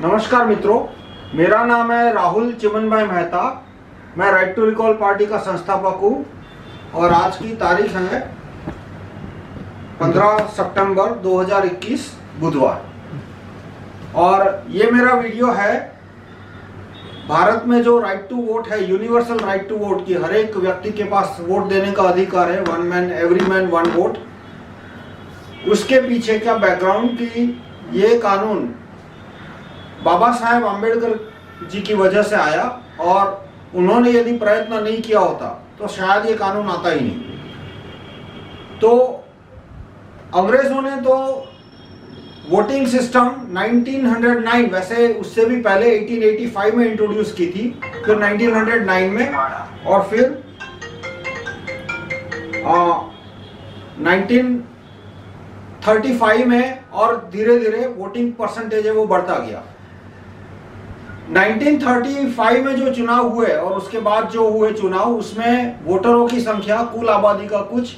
नमस्कार मित्रों, मेरा नाम है राहुल चिमनभाई मेहता। मैं राइट टू रिकॉल पार्टी का संस्थापक हूँ और आज की तारीख है 15 सितंबर 2021 बुधवार। और ये मेरा वीडियो है भारत में जो राइट टू वोट है, यूनिवर्सल राइट टू वोट की हर एक व्यक्ति के पास वोट देने का अधिकार है, one man every man one vote. उसके पीछे क्या बैकग्राउंड की ये कानून बाबा साहेब आम्बेडकर जी की वजह से आया और उन्होंने यदि प्रयत्न नहीं किया होता तो शायद ये कानून आता ही नहीं। तो अंग्रेजों ने तो वोटिंग सिस्टम 1909, वैसे उससे भी पहले 1885 में इंट्रोड्यूस की थी, फिर 1909 में और फिर 1935 में, और धीरे धीरे वोटिंग परसेंटेज है वो बढ़ता गया। 1935 में जो चुनाव हुए और उसके बाद जो हुए चुनाव, उसमें वोटरों की संख्या कुल आबादी का कुछ,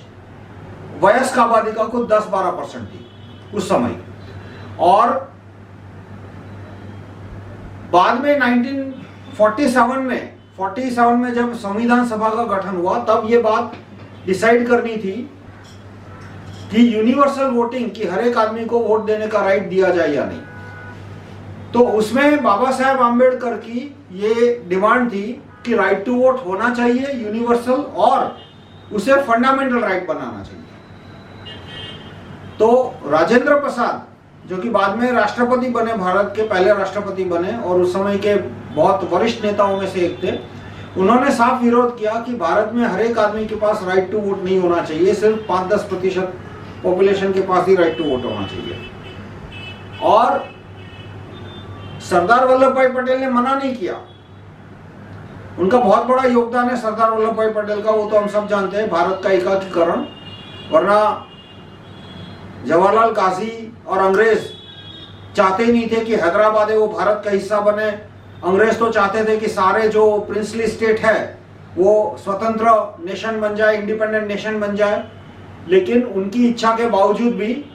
वयस्क आबादी का कुछ 10-12% थी उस समय। और बाद में 1947 में जब संविधान सभा का गठन हुआ, तब ये बात डिसाइड करनी थी कि यूनिवर्सल वोटिंग, कि हर एक आदमी को वोट देने का राइट दिया जाए या नहीं। तो उसमें बाबा साहेब आम्बेडकर की ये डिमांड थी कि राइट टू वोट होना चाहिए यूनिवर्सल और उसे फंडामेंटल राइट बनाना चाहिए। तो राजेंद्र प्रसाद, जो कि बाद में राष्ट्रपति बने, भारत के पहले राष्ट्रपति बने और उस समय के बहुत वरिष्ठ नेताओं में से एक थे, उन्होंने साफ विरोध किया कि भारत में हर एक आदमी के पास राइट टू वोट नहीं होना चाहिए, सिर्फ 5-10% पॉपुलेशन के पास ही राइट टू वोट होना चाहिए। और सरदार वल्लभ भाई पटेल ने मना नहीं किया। उनका बहुत बड़ा योगदान है सरदार वल्लभ भाई पटेल का, वो तो हम सब जानते हैं, भारत का एकीकरण। वरना जवाहरलाल गाजी और अंग्रेज चाहते ही नहीं थे कि हैदराबाद है वो भारत का हिस्सा बने। अंग्रेज तो चाहते थे कि सारे जो प्रिंसली स्टेट है वो स्वतंत्र नेशन बन जाए, इंडिपेंडेंट नेशन बन जाए। लेकिन उनकी इच्छा के बावजूद भी,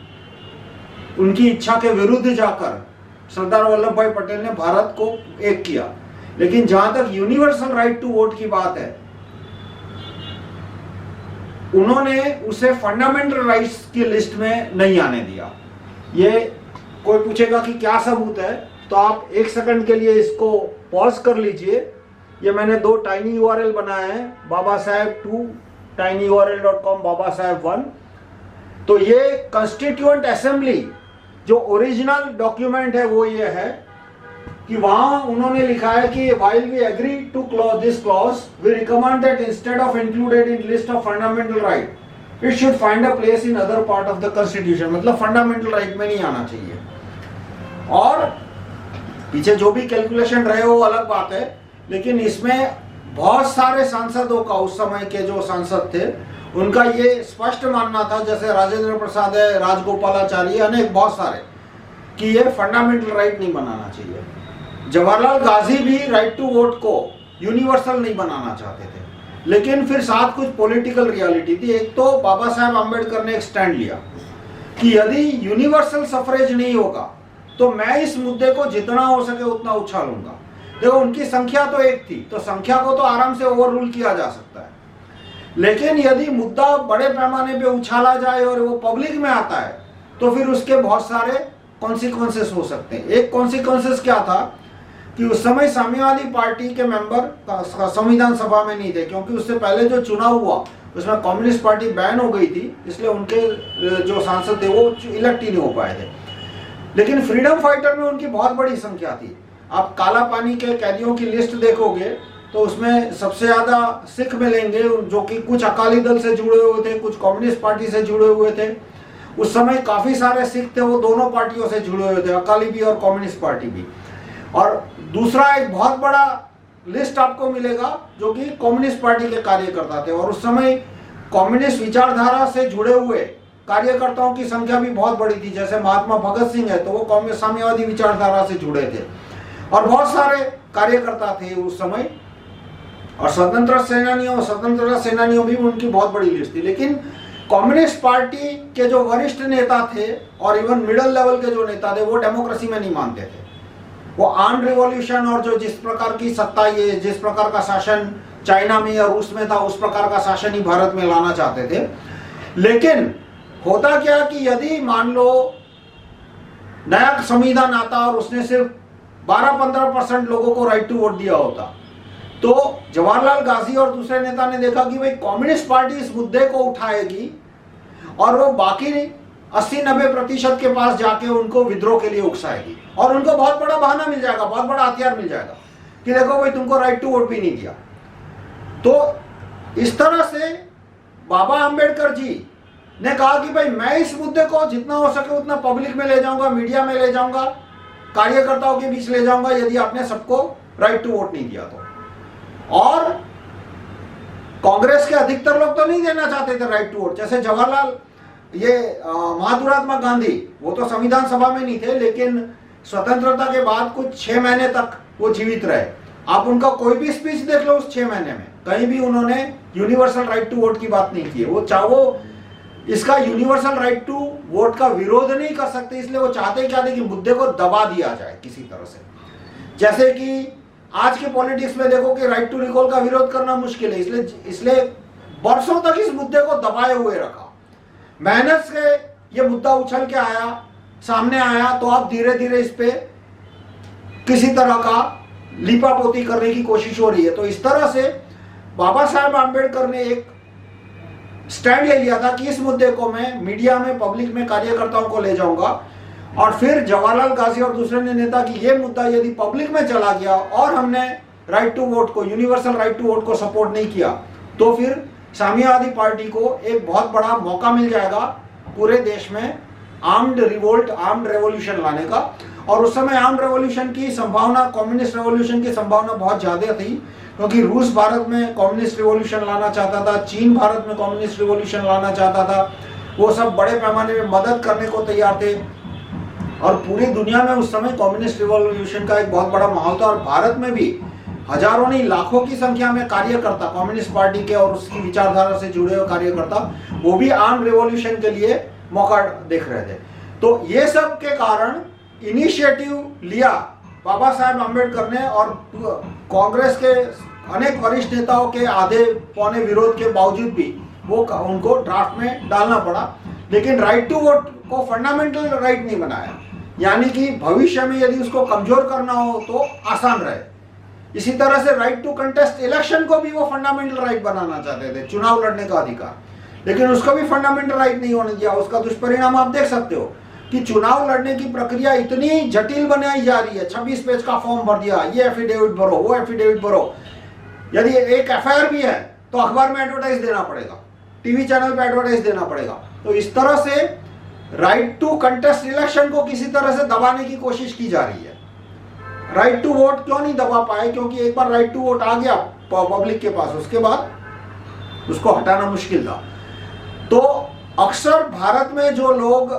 उनकी इच्छा के विरुद्ध जाकर सरदार वल्लभ भाई पटेल ने भारत को एक किया। लेकिन जहां तक यूनिवर्सल राइट टू वोट की बात है, उन्होंने उसे फंडामेंटल राइट्स की लिस्ट में नहीं आने दिया। ये कोई पूछेगा कि क्या सबूत है, तो आप 1 सेकंड के लिए इसको पॉज कर लीजिए। ये मैंने 2 टाइनी यूआरएल बनाए हैं, babasaheb2 tinyurl.com, babasaheb1। तो ये कॉन्स्टिट्यूएंट असेंबली जो ओरिजिनल डॉक्यूमेंट है वो ये है कि वहां उन्होंने लिखा है कि while we agree to this clause, we recommend that instead of included in list of fundamental right, it should find a place in other part of the constitution। मतलब फंडामेंटल राइट में नहीं आना चाहिए। और पीछे जो भी कैलकुलेशन रहे हो अलग बात है, लेकिन इसमें बहुत सारे सांसदों का, उस समय के जो सांसद थे उनका ये स्पष्ट मानना था, जैसे राजेंद्र प्रसाद है, राजगोपालाचारी, अनेक बहुत सारे, कि ये फंडामेंटल राइट नहीं बनाना चाहिए। जवाहरलाल गाजी भी राइट टू वोट को यूनिवर्सल नहीं बनाना चाहते थे, लेकिन फिर साथ कुछ पॉलिटिकल रियलिटी थी। एक तो बाबा साहेब आम्बेडकर ने एक स्टैंड लिया कि यदि यूनिवर्सल सफरेज नहीं होगा तो मैं इस मुद्दे को जितना हो सके उतना उछालूंगा। देखो, उनकी संख्या तो एक थी, तो संख्या को तो आराम से ओवर रूल किया जा सकता है, लेकिन यदि मुद्दा बड़े पैमाने पे उछाला जाए और वो पब्लिक में आता है तो फिर उसके बहुत सारे कॉन्सिक्वेंसेस हो सकते हैं। एक कॉन्सिक्वेंसेस क्या था कि उस समय साम्यवादी पार्टी के मेंबर संविधान सभा में नहीं थे, क्योंकि उससे पहले जो चुनाव हुआ उसमें कम्युनिस्ट पार्टी बैन हो गई थी, इसलिए उनके जो सांसद थे वो इलेक्ट ही नहीं हो पाए थे। लेकिन फ्रीडम फाइटर में उनकी बहुत बड़ी संख्या थी। आप काला पानी के कैदियों की लिस्ट देखोगे तो उसमें सबसे ज्यादा सिख मिलेंगे, जो कि कुछ अकाली दल से जुड़े हुए थे, कुछ कम्युनिस्ट पार्टी से जुड़े हुए थे। उस समय काफी सारे सिख थे, वो दोनों पार्टियों से जुड़े हुए थे, अकाली भी और कम्युनिस्ट पार्टी भी। और दूसरा एक बहुत बड़ा लिस्ट आपको मिलेगा जो कि कम्युनिस्ट पार्टी के कार्यकर्ता थे, और उस समय कम्युनिस्ट विचारधारा से जुड़े हुए कार्यकर्ताओं की संख्या भी बहुत बड़ी थी। जैसे महात्मा भगत सिंह है तो वो कम्युनिस्ट साम्यवादी विचारधारा से जुड़े थे, और बहुत सारे कार्यकर्ता थे उस समय। और स्वतंत्रता सेनानियों भी उनकी बहुत बड़ी लिस्ट थी। लेकिन कम्युनिस्ट पार्टी के जो वरिष्ठ नेता थे और इवन मिडिल लेवल के जो नेता थे वो डेमोक्रेसी में नहीं मानते थे। वो आर्म रिवॉल्यूशन और जो जिस प्रकार की सत्ता, ये जिस प्रकार का शासन चाइना में या रूस में था, उस प्रकार का शासन ही भारत में लाना चाहते थे। लेकिन होता क्या कि यदि मान लो नया संविधान आता और उसने सिर्फ 12-15% लोगों को राइट टू वोट दिया होता, तो जवाहरलाल गांधी और दूसरे नेता ने देखा कि भाई कम्युनिस्ट पार्टी इस मुद्दे को उठाएगी और वो बाकी 80-90% के पास जाके उनको विद्रोह के लिए उकसाएगी और उनको बहुत बड़ा बहाना मिल जाएगा, बहुत बड़ा हथियार मिल जाएगा कि देखो भाई तुमको राइट टू वोट भी नहीं दिया। तो इस तरह से बाबा अंबेडकर जी ने कहा कि भाई मैं इस मुद्दे को जितना हो सके उतना पब्लिक में ले जाऊंगा, मीडिया में ले जाऊंगा, कार्यकर्ताओं के बीच ले जाऊंगा यदि आपने सबको राइट टू वोट नहीं दिया तो। और कांग्रेस के अधिकतर लोग तो नहीं देना चाहते थे राइट टू वोट, जैसे जवाहरलाल, ये महात्मा गांधी, वो तो संविधान सभा में नहीं थे लेकिन स्वतंत्रता के बाद कुछ 6 महीने तक वो जीवित रहे। आप उनका कोई भी स्पीच देख लो उस 6 महीने में कहीं भी उन्होंने यूनिवर्सल राइट टू वोट की बात नहीं की है। वो चाहो इसका यूनिवर्सल राइट टू वोट का विरोध नहीं कर सकते, इसलिए वो चाहते क्या थे कि मुद्दे को दबा दिया जाए किसी तरह से। जैसे कि आज के पॉलिटिक्स में देखो कि राइट टू रिकॉल का विरोध करना मुश्किल है, इसलिए बरसों तक इस मुद्दे को दबाए हुए रखा। मेहनत से ये मुद्दा उछल के आया, सामने आया, तो अब धीरे धीरे इस पे किसी तरह का लीपापोती करने की कोशिश हो रही है। तो इस तरह से बाबा साहेब आम्बेडकर ने एक स्टैंड ले लिया था कि इस मुद्दे को मैं मीडिया में, पब्लिक में कार्यकर्ताओं को ले जाऊंगा। और फिर जवाहरलाल गांधी और दूसरे नेता की ये मुद्दा यदि पब्लिक में चला गया और हमने राइट टू वोट को, यूनिवर्सल राइट टू वोट को सपोर्ट नहीं किया, तो फिर साम्यवादी पार्टी को एक बहुत बड़ा मौका मिल जाएगा पूरे देश में आर्म्ड रिवोल्ट, आर्म्ड रेवोल्यूशन लाने का। और उस समय आर्म्ड रेवोल्यूशन की संभावना, कम्युनिस्ट रेवोल्यूशन की संभावना बहुत ज्यादा थी, क्योंकि रूस भारत में कम्युनिस्ट रिवॉल्यूशन लाना चाहता था, चीन भारत में कम्युनिस्ट रिवॉल्यूशन लाना चाहता था, वो सब बड़े पैमाने में मदद करने को तैयार थे और पूरी दुनिया में उस समय कम्युनिस्ट रिवॉल्यूशन का एक बहुत बड़ा माहौल था। और भारत में भी हजारों नहीं लाखों की संख्या में कार्यकर्ता, कम्युनिस्ट पार्टी के और उसकी विचारधारा से जुड़े हुए कार्यकर्ता, वो भी आर्म रिवॉल्यूशन के लिए मौका देख रहे थे। तो ये सब के कारण इनिशिएटिव लिया बाबा साहेब आम्बेडकर ने और कांग्रेस के अनेक वरिष्ठ नेताओं के आधे पौने विरोध के बावजूद भी वो उनको ड्राफ्ट में डालना पड़ा। लेकिन राइट टू वोट को फंडामेंटल राइट नहीं बनाया, यानी कि भविष्य में यदि उसको कमजोर करना हो तो आसान रहे। इसी तरह से राइट टू कंटेस्ट इलेक्शन को भी वो फंडामेंटल राइट बनाना चाहते थे, चुनाव लड़ने का अधिकार, लेकिन उसको भी फंडामेंटल राइट नहीं होने दिया। उसका दुष्परिणाम आप देख सकते हो कि चुनाव लड़ने की प्रक्रिया इतनी जटिल बनाई जा रही है। 26 पेज का फॉर्म भर दिया, ये एफिडेविट भरो, वो एफिडेविट भरो। यदि एक एफआईआर भी है तो अखबार में एडवर्टाइज देना पड़ेगा, टीवी चैनल पे एडवर्टाइज देना पड़ेगा। तो इस तरह से राइट टू कंटेस्ट इलेक्शन को किसी तरह से दबाने की कोशिश की जा रही है। राइट टू वोट क्यों नहीं दबा पाए? क्योंकि एक बार राइट टू वोट आ गया पब्लिक के पास, उसके बाद उसको हटाना मुश्किल था। तो अक्सर भारत में जो लोग,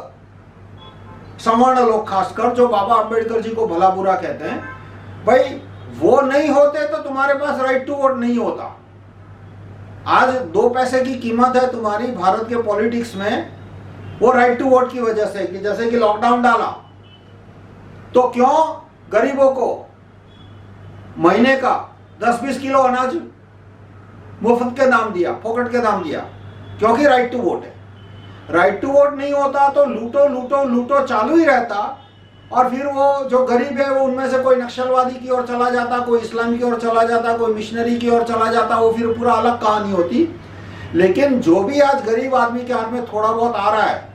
सवर्ण लोग खासकर, जो बाबा अंबेडकर जी को भला बुरा कहते हैं, भाई वो नहीं होते तो तुम्हारे पास राइट टू वोट नहीं होता। आज 2 पैसे की कीमत है तुम्हारी भारत के पॉलिटिक्स में, वो राइट टू वोट की वजह से। कि जैसे कि लॉकडाउन डाला तो क्यों गरीबों को महीने का 10-20 किलो अनाज मुफ्त के दाम दिया, फोकट के दाम दिया? क्योंकि राइट टू वोट है। राइट टू वोट नहीं होता तो लूटो लूटो लूटो चालू ही रहता, और फिर वो जो गरीब है वो उनमें से कोई नक्सलवादी की ओर चला जाता, कोई इस्लाम की ओर चला जाता, कोई मिशनरी की ओर चला जाता, वो फिर पूरा अलग कहानी होती। लेकिन जो भी आज गरीब आदमी के हाथ में थोड़ा बहुत आ रहा है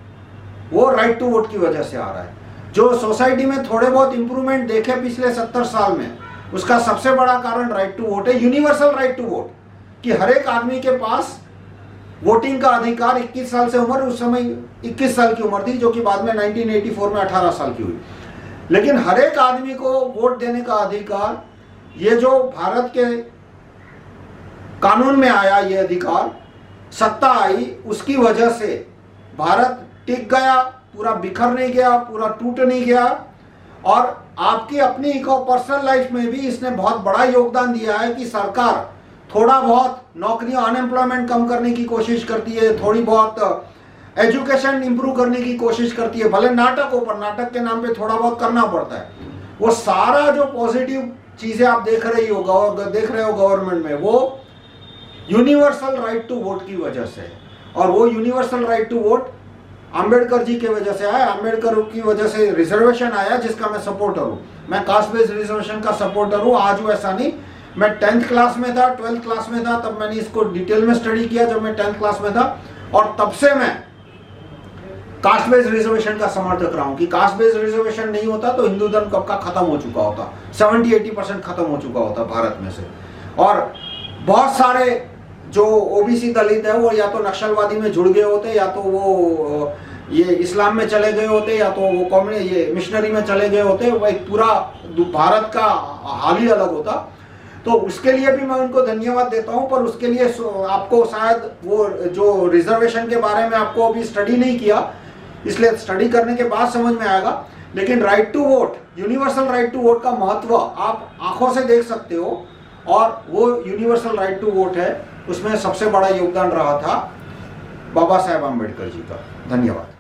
वो राइट टू वोट की वजह से आ रहा है। जो सोसाइटी में थोड़े बहुत इंप्रूवमेंट देखे पिछले 70 साल में, उसका सबसे बड़ा कारण राइट टू वोट है। यूनिवर्सल राइट टू वोट, कि हर एक आदमी के पास वोटिंग का अधिकार। 21 साल से उम्र, उस समय 21 साल की उम्र थी, जो कि बाद में 1984 में 18 साल की हुई। लेकिन हर एक आदमी को वोट देने का अधिकार, ये जो भारत के कानून में आया, ये अधिकार, सत्ता आई, उसकी वजह से भारत टिक गया, पूरा बिखर नहीं गया, पूरा टूट नहीं गया। और आपकी अपनी पर्सनल लाइफ में भी इसने बहुत बड़ा योगदान दिया है कि सरकार थोड़ा बहुत नौकरियां, अनएम्प्लॉयमेंट कम करने की कोशिश करती है, थोड़ी बहुत एजुकेशन इंप्रूव करने की कोशिश करती है। भले नाटक हो, पर नाटक के नाम पे थोड़ा बहुत करना पड़ता है। वो सारा जो पॉजिटिव चीजें आप देख रहे हो गवर्नमेंट में, वो यूनिवर्सल राइट टू वोट की वजह से। और वो universal right to vote Ambedkar ji की वजह से आया, अंबेडकर की वजह से रिजर्वेशन आया, जिसका मैं सपोर्टर हूँ। मैं कास्ट बेस्ड रिजर्वेशन का सपोर्टर हूँ, आज हूँ ऐसा नहीं। मैं 10th क्लास में था, 12th क्लास में था, तब मैंने इसको डिटेल में स्टडी किया जब मैं 10th क्लास में था, और तब से मैं कास्ट बेस्ड रिजर्वेशन का समर्थक रहा हूं कि कास्ट बेस्ड रिजर्वेशन नहीं होता तो हिंदू धर्म कब का खत्म हो चुका होता, 70-80% खत्म हो चुका होता भारत में से। और बहुत सारे जो ओबीसी दलित है वो या तो नक्सलवादी में जुड़ गए होते, या तो वो ये इस्लाम में चले गए होते, या तो वो ये मिशनरी में चले गए होते। वो एक पूरा भारत का हाल ही अलग होता। तो उसके लिए भी मैं उनको धन्यवाद देता हूं, पर उसके लिए आपको शायद वो जो रिजर्वेशन के बारे में आपको अभी स्टडी नहीं किया, इसलिए स्टडी करने के बाद समझ में आएगा। लेकिन right to vote, universal right to vote का महत्व आप आंखों से देख सकते हो, और वो यूनिवर्सल राइट टू वोट है, उसमें सबसे बड़ा योगदान रहा था बाबा साहेब आम्बेडकर जी का। धन्यवाद।